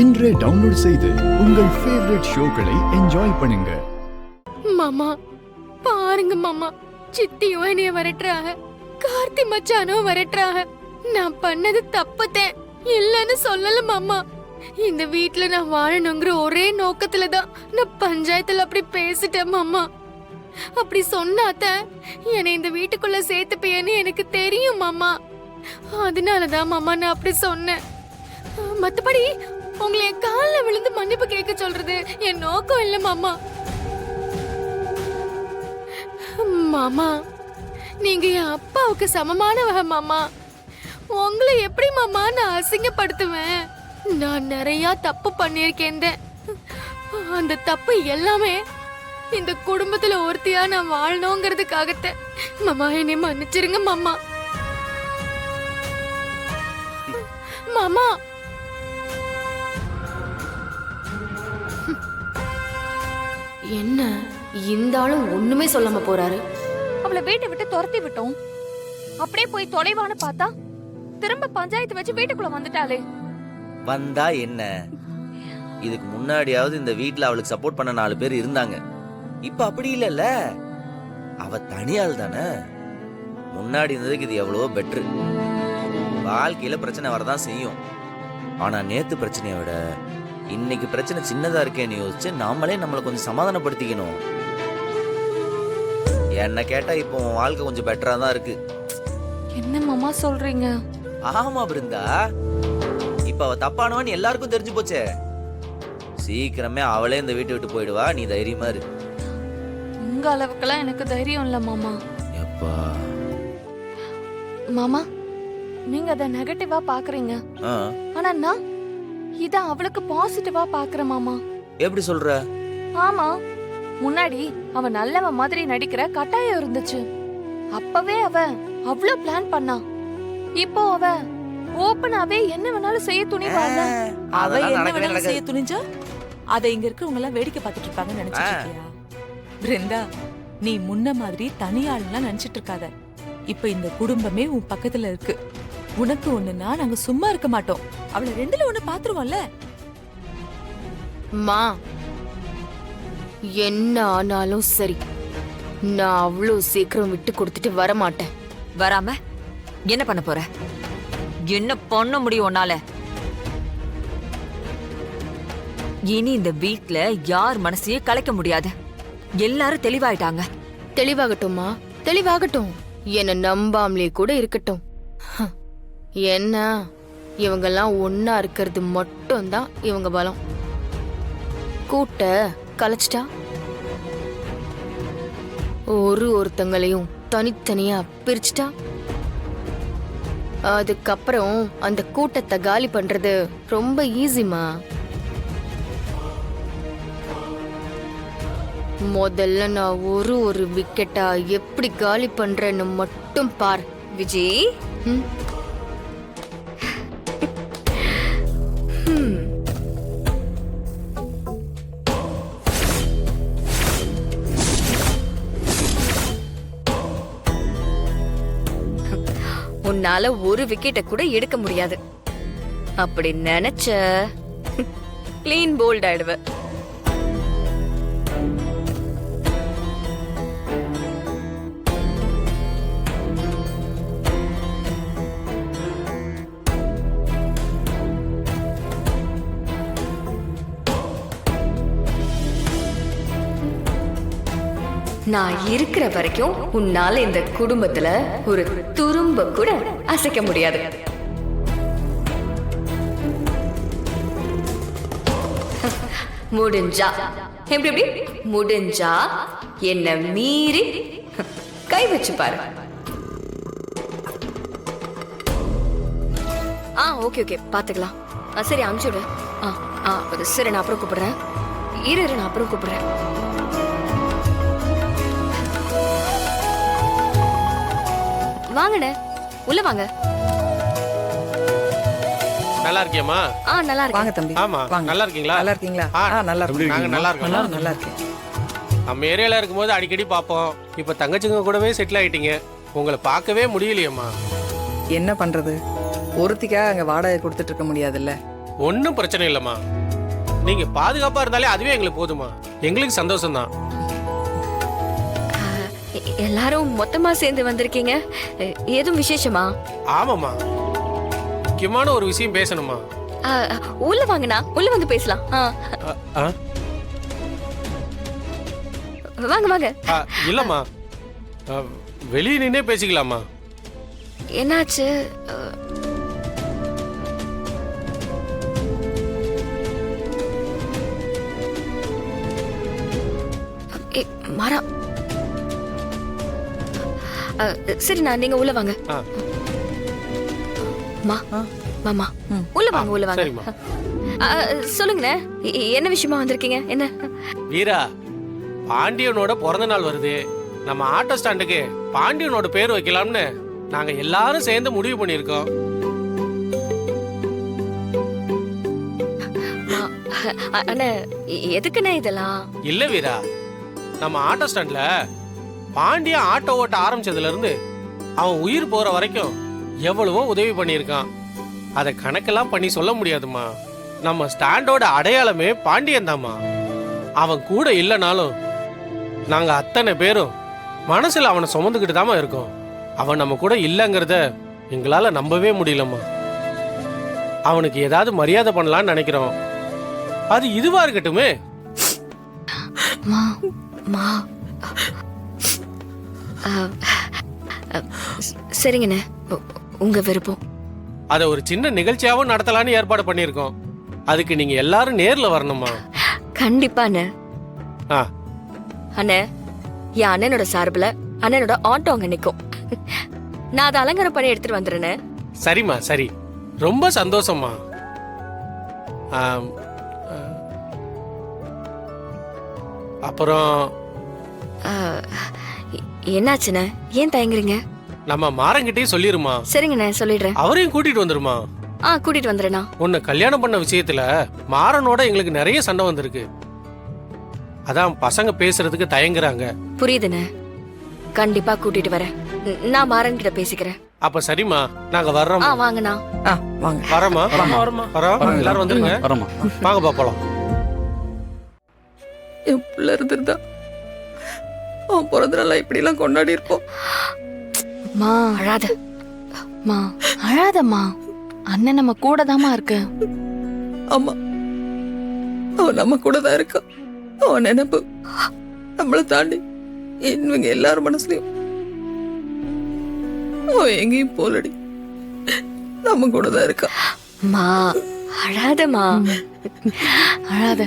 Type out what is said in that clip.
இன்றே டவுன்லோட் செய்து உங்கள் ஃபேவரட் ஷோக்களை என்ஜாய் பண்ணுங்க. மாமா பாருங்க மாமா, சித்தியும் என்னைய வரட்டுறாங்க, கார்த்தி மச்சானும் வரட்டுறாங்க. நான் பண்ணது தப்புதேன் இல்லன்னு சொல்லல மாமா. இந்த வீட்ல நான் வாழணுங்கிற ஒரே நோக்கத்துல தான் நான் பஞ்சாயத்துல அப்படி பேசிட்டேன் மாமா. அப்படி சொன்னாத்த என்னை இந்த வீட்டுக்குள்ள சேர்த்துப்பியன்னு எனக்கு தெரியும் மாமா. அதனாலதான் மாமா நான் அப்படி சொன்னேன். மத்தபடி உங்களை என் காலில் விழுந்து மன்னிப்பு கேட்க சொல்றது என் நோக்கம் இல்ல மாமா. மாமா நீங்க என் அப்பாவுக்கு சமமானவங்க மாமா. உங்களை எப்படி மாமா நான் அசிங்கப்படுத்துவேன்? நான் நிறைய தப்பு பண்ணிருக்கேன். அந்த தப்பு எல்லாமே இந்த குடும்பத்துல ஒருத்தியா நான் வாழணுங்கிறதுக்காகத்த மாமா. என்னை மன்னிச்சிருங்க மாமா. மாமா என்ன இந்த ஆளும் ஒண்ணுமே சொல்லாம போறாரு? அவளை வீட்டை விட்டு துரத்தி விட்டோம். அப்படியே போய் தொலைவான்னு பார்த்தா திரும்ப பஞ்சாயத்து வச்சு வீட்டுக்குள்ள வந்துட்டாளே. வந்தா என்ன? இதுக்கு முன்னாடியாவது இந்த வீட்ல அவளுக்கு சப்போர்ட் பண்ண 4 பேர் இருந்தாங்க. இப்ப அப்படி இல்லல்ல, அவ தனியாள் தானே. முன்னாடி இருந்ததுக்கு இது எவ்வளவோ பெட்ரு. வாழ்க்கையில பிரச்சனை வரதான் செய்யும். ஆனா நேத்து பிரச்சனையை விட இன்னைக்கு பிரச்சனை சின்னதா இருக்கேன்னு யோசிச்சு நாமளே நம்மளை கொஞ்சம் சமாதானப்படுத்திக்கணும். என்ன கேட்டா இப்போ வாழ்க்கை கொஞ்சம் பெட்டரா தான் இருக்கு. என்ன மாமா சொல்றீங்க? ஆமா பிருந்தா, இப்ப அவ தப்பானவன்னு எல்லாருக்கும் தெரிஞ்சு போச்சே. சீக்கிரமே அவளே இந்த வீட்டை விட்டு போயிடுவா. நீ தைரியமா இரு. உங்க அளவுக்குலாம் எனக்கு தைரியம் இல்ல மாமா. எப்பா மாமா நீங்க அத நெகட்டிவா பாக்குறீங்க, ஆனா நான் இத அவளுக்கு பாசிட்டிவா பாக்குறேன் மாமா. எப்படி சொல்ற? ஆமா, முன்னாடி அவ நல்லவ மாதிரி நடிக்கிற கட்டாயம் இருந்துச்சு. அப்பவே அவ அவ்வளவு பிளான் பண்ணா. இப்போ அவ ஓபனாவே என்ன வேணாலும் செய்ய துணிவாங்க. அவ என்ன வேணாலும் செய்ய துணிஞ்சா அதை இங்க இருக்கவங்க எல்லாம் வேடிக்கை பார்த்துட்டு இருப்பாங்கன்னு நினைச்சிட்டியா? பிருந்தா, நீ முன்ன மாதிரி தனியாள்லாம் நினைச்சிட்டு இருக்காத. இப்ப இந்த குடும்பமே உன் பக்கத்துல இருக்கு. உனக்கு ஒண்ணுன்னா நாங்க சும்மா இருக்க மாட்டோம். அவளை 2ல 1 பாத்துருவோம்ல. மா என்ன ஆனாலும் சரி, நான் அவ்வளவு சீக்கிரம் விட்டு கொடுத்துட்டு வர மாட்டேன். வராம என்ன பண்ண போற? என்ன பண்ண முடியும் உன்னால? இனி இந்த வீட்ல யார் மனசையும் கலைக்க முடியாது. எல்லாரும் தெளிவாயிட்டாங்க. தெளிவாகட்டும்மா, தெளிவாகட்டும். என்ன நம்பாமலே கூட இருக்கட்டும். என்ன இவங்கெல்லாம் ஒன்னா இருக்கிறது மட்டும்தான் இவங்க பலம். கூட்ட கலைச்சிட்டா ஒருத்தங்களையும் தனித்தனியா பிரிச்சுட்டா அதுக்கப்புறம் அந்த கூட்டத்தை காலி பண்றது ரொம்ப ஈஸிமா. முதல்ல நான் ஒரு விக்கெட்டா எப்படி காலி பண்றேன்னு மட்டும் பார் விஜி. உன்னால ஒரு விக்கெட்டை கூட எடுக்க முடியாது. அப்படி நினைச்ச கிளீன் போல்ட் ஆயிடுவ. நான் இருக்கிற வரைக்கும் உன்னால இந்த குடும்பத்துல ஒரு துரும்ப கூட அசைக்க முடியாது. முடிஞ்சா எப்படி முடிஞ்சா என்ன மீறி கை வச்சு பாரு. ஓகே பாத்துக்கலாம். சரி அனுப்பிச்சுடு. சரி நான் அப்புறம் கூப்பிடுறேன். இரு நான் அப்புறம் கூப்பிடுறேன். வாங்கண்ணே, உள்ள வாங்க. நல்லா இருக்கியம்மா? நல்லா இருக்கேன். வாங்க தம்பி. ஆமா, நல்லா இருக்கீங்களா? நல்லா இருக்கீங்களா? நல்லா இருக்கேன். நாங்க நல்லா இருக்கோம். நல்லா இருக்கேன். நம்ம ஏரியால இருக்கும்போது அடிக்கடி பாப்போம். இப்ப தங்கச்சிங்க கூடவே செட்டில் ஆயிட்டீங்க. உங்களை பார்க்கவே முடியலையம்மா. என்ன பண்றது, ஒருத்திக்காக அங்க வாடகை கொடுத்துட்டு இருக்க முடியாதுல்ல. ஒன்றும் பிரச்சனை இல்லைம்மா. நீங்க பாதுகாப்பா இருந்தாலே அதுவே எங்களுக்கு போதுமா. எங்களுக்கு சந்தோஷம்தான். எல்லாரும் மொத்தமா சேர்ந்து வந்திருக்கீங்க. ஏதும் விசேஷமா? ஆமாம்மா, முக்கியமான ஒரு விஷயம் பேசணுமா. உள்ள வாங்கண்ணா, உள்ள வந்து பேசலாம். ஆ? வாங்க வாங்க. இல்லம்மா, வெளியே நின்னே பேசிக்கலாமா. என்னாச்சு? மாறா. சரி, நான் நீங்க உள்ள வாங்க. மாமா உள்ள வாங்க, உள்ள வாங்க. சரிம்மா. சொல்லுங்கண்ணே, என்ன விஷயமா வந்திருக்கீங்க? என்ன? வீரா, பாண்டியனோட பிறந்த நாள் வருது. நம்ம ஆட்டோ ஸ்டாண்டுக்கு பாண்டியனோட பேர் வைக்கலாம்னு நாங்க எல்லாரும் சேர்ந்து முடிவு பண்ணியிருக்கோம். அண்ணே, எதுக்குண்ணே இதெல்லாம்? இல்ல வீரா, நம்ம ஆட்டோ ஸ்டாண்ட்ல பாண்டியன் ஆட்டோ ஓட்ட ஆரம்பிச்சதுல இருந்து அவன் உயிர் போற வரைக்கும் எவ்வளவோ உதவி பண்ணியிருக்கான். அதை கணக்கெல்லாம் பண்ணி சொல்ல முடியாதுமா. நம்ம ஸ்டாண்டோட அடையாளமே பாண்டியன் தாம்மா. அவன் கூட இல்லைனாலும் நாங்க அத்தனை பேரும் மனசுல அவனை சுமந்துக்கிட்டு தாமா இருக்கோம். அவன் நம்ம கூட இல்லைங்கிறத எங்களால நம்பவே முடியலம்மா. அவனுக்கு ஏதாவது மரியாதை பண்ணலாம்னு நினைக்கிறோம். அது இதுவா இருக்கட்டுமே. சரிங்கண்ணே, உங்க விருப்பம். அதை ஒரு சின்ன நிகழ்ச்சியாவும் நடத்தலான்னு ஏற்பாடு பண்ணியிருக்கோம். அதுக்கு நீங்க எல்லாரும் நேர்ல வரணுமா. கண்டிப்பா அண்ணே. ஆ, அண்ணே, என் அண்ணனோட சார்பில் அண்ணனோட ஆட்டோ அங்க நிக்கும். நான் அதை அலங்காரம் பண்ணி எடுத்துட்டு வந்துடுறேனே. சரிம்மா, சரி, ரொம்ப சந்தோஷம்மா. ஆம், அப்புறம் என்னாச்சுண்ணே, ஏன் தயங்குறீங்க? நம்ம மாறங்கிட்டே சொல்லிருமா. சரிங்கண்ணே, சொல்லிடுறேன். அவரையும் கூட்டிட்டு வந்துருமா. கூட்டிட்டு வந்துடுறேண்ணா. உன்னை கல்யாணம் பண்ண விஷயத்துல மாறனோட எங்களுக்கு நிறைய சண்டை வந்திருக்கு. அதான் பசங்க பேசுறதுக்கு தயங்குறாங்க. புரியுதுண்ணே, கண்டிப்பா கூட்டிட்டு வரேன். நான் மாறன் கிட்ட பேசிக்கிறேன். அப்ப சரிம்மா, நாங்க வர்றோம். வாங்கண்ணா. வாங்க. வரோமா. வரோம், எல்லாரும் வந்துருங்க. வாங்க பாப்போம். என் பிள்ளை இருந்திருந்தா அவன் பிறந்த நாளா இப்படி எல்லாம் கொண்டாடி இருப்போம். மா அழாத, மா அழாதம்மா. அண்ணன் நம்ம கூட தாமா இருக்கு. ஆமா, அவன் நம்ம கூட தான் இருக்கான். அவன் நினைப்பு நம்மளை தாண்டி இவங்க எல்லாரும் மனசுலயும். அவன் எங்கேயும் போலடி, நம்ம கூட தான் இருக்கான். மா அழாதம்மா, அழாத.